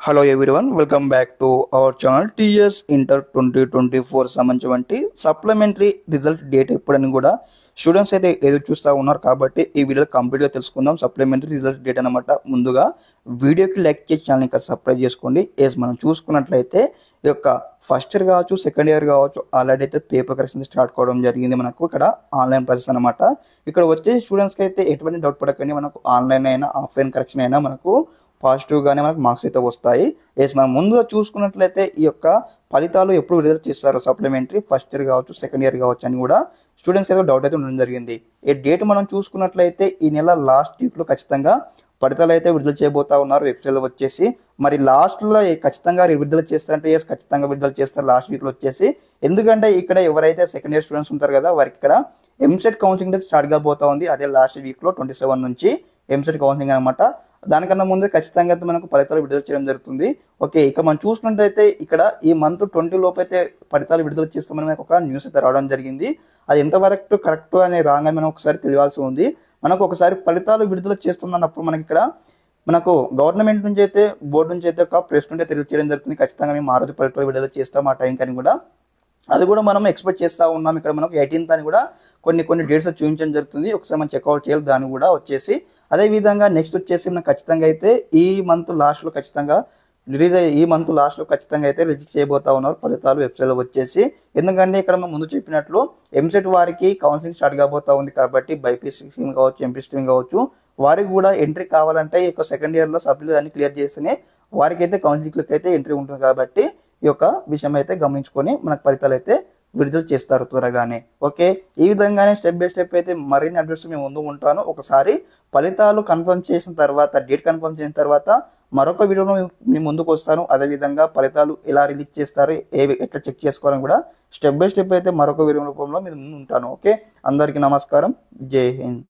Hello everyone, welcome back to our channel. TS inter 2024 సంబంధించి supplementary result date ఎప్పుడని కూడా students అయితే ఎదురు చూస్తూ ఉన్నారు. కాబట్టి ఈ వీడియో కంప్లీట్గా తెలుసుకుందాం. సప్లిమెంటరీ రిజల్ట్ డేట్ అనమాట. ముందుగా వీడియోకి లైక్ చేసి ఛానల్ ఇంకా సబ్స్క్రైబ్ చేసుకోండి. మనం చూసుకున్నట్లయితే ఈ యొక్క ఫస్ట్ ఇయర్ కావచ్చు, సెకండ్ ఇయర్ కావచ్చు, ఆల్రెడీ అయితే పేపర్ కరెక్షన్ స్టార్ట్ కావడం జరిగింది. మనకు ఇక్కడ ఆన్లైన్ ప్రాసెస్ అనమాట. ఇక్కడ వచ్చే స్టూడెంట్స్కి అయితే ఎటువంటి డౌట్ పడకండి. మనకు ఆన్లైన్ అయినా ఆఫ్లైన్ కరెక్షన్ అయినా మనకు పాజిటివ్గానే మనకు మార్క్స్ అయితే వస్తాయి. మనం ముందుగా చూసుకున్నట్లయితే ఈ యొక్క ఫలితాలు ఎప్పుడు విడుదల చేస్తారు, సప్లిమెంటరీ ఫస్ట్ ఇయర్ కావచ్చు, సెకండ్ ఇయర్ కావచ్చు అని కూడా స్టూడెంట్స్ అయితే డౌట్ అయితే ఉండడం జరిగింది. ఈ డేట్ మనం చూసుకున్నట్లయితే ఈ నెల లాస్ట్ వీక్లో ఖచ్చితంగా ఫలితాలు అయితే విడుదల చేయబోతా ఉన్నారు. వెబ్సైట్లో వచ్చేసి మరి లాస్ట్లో ఖచ్చితంగా విడుదల చేస్తారంటే ఖచ్చితంగా విడుదల చేస్తారు లాస్ట్ వీక్లో వచ్చేసి. ఎందుకంటే ఇక్కడ ఎవరైతే సెకండ్ ఇయర్ స్టూడెంట్స్ ఉంటారు కదా, వారికి ఇక్కడ ఎంసెట్ కౌన్సిలింగ్ అయితే స్టార్ట్ కాబోతా ఉంది. అదే లాస్ట్ వీక్లో 27 నుంచి ఎంసెట్ కౌన్సిలింగ్ అనమాట. దానికన్నా ముందే ఖచ్చితంగా అయితే మనకు ఫలితాలు విడుదల చేయడం జరుగుతుంది. ఓకే, ఇక మనం చూసుకున్నట్లయితే ఇక్కడ ఈ మంత్ 20 లోపు అయితే ఫలితాలు విడుదల చేస్తామని మనకు ఒక న్యూస్ అయితే రావడం జరిగింది. అది ఎంతవరకు కరెక్ట్ అనే రాంగ్ అని మనం ఒకసారి తెలియాల్సి ఉంది. మనకు ఒకసారి ఫలితాలు విడుదల చేస్తున్నప్పుడు మనకు గవర్నమెంట్ నుంచి అయితే, బోర్డు నుంచి అయితే ఒక ప్రెస్ నుండి తెలియజేయడం జరుగుతుంది. ఖచ్చితంగా మేము ఆ రోజు ఫలితాలు విడుదల చేస్తాం ఆ టైం కానీ కూడా. అది కూడా మనం ఎక్స్పెక్ట్ చేస్తూ ఉన్నాం. ఇక్కడ మనకు 18th అని కూడా కొన్ని డేట్స్ చూపించడం జరుగుతుంది. ఒకసారి మనం చెక్అవుట్ చేయాలి దాన్ని కూడా వచ్చేసి. అదేవిధంగా నెక్స్ట్ వచ్చేసి మనకు ఖచ్చితంగా అయితే ఈ మంత్ లాస్ట్లో ఖచ్చితంగా అయితే రిలీజ్ చేయబోతా ఉన్నారు ఫలితాలు వెబ్సైట్లో వచ్చేసి. ఎందుకంటే ఇక్కడ మనం ముందు చెప్పినట్లు ఎంసెట్ వారికి కౌన్సిలింగ్ స్టార్ట్ కాబోతా ఉంది. కాబట్టి బైపీసీ స్ట్రీమ్ కావచ్చు, ఎంపీ స్ట్రీమ్ కావచ్చు, వారికి కూడా ఎంట్రీ కావాలంటే ఈ యొక్క సెకండ్ ఇయర్లో సబ్జెక్టులు అన్ని క్లియర్ చేస్తేనే వారికి అయితే కౌన్సిలింగ్కి అయితే ఎంట్రీ ఉంటుంది. కాబట్టి ఈ యొక్క విషయం అయితే గమనించుకొని మనకు ఫలితాలు అయితే విడుదల చేస్తారు త్వరగానే. ఓకే, ఈ విధంగానే స్టెప్ బై స్టెప్ అయితే మరిన్ని అప్డేట్స్ మేము ముందు ఉంటాను. ఒకసారి ఫలితాలు కన్ఫర్మ్ చేసిన తర్వాత, డేట్ కన్ఫర్మ్ చేసిన తర్వాత మరొక వీడియోలో మీ ముందుకు వస్తాను. అదేవిధంగా ఫలితాలు ఎలా రిలీజ్ చేస్తారు, ఎట్లా చెక్ చేసుకోవాలని కూడా స్టెప్ బై స్టెప్ అయితే మరొక వీడియో రూపంలో మీరు ఉంటాను. ఓకే, అందరికీ నమస్కారం. జై హింద్.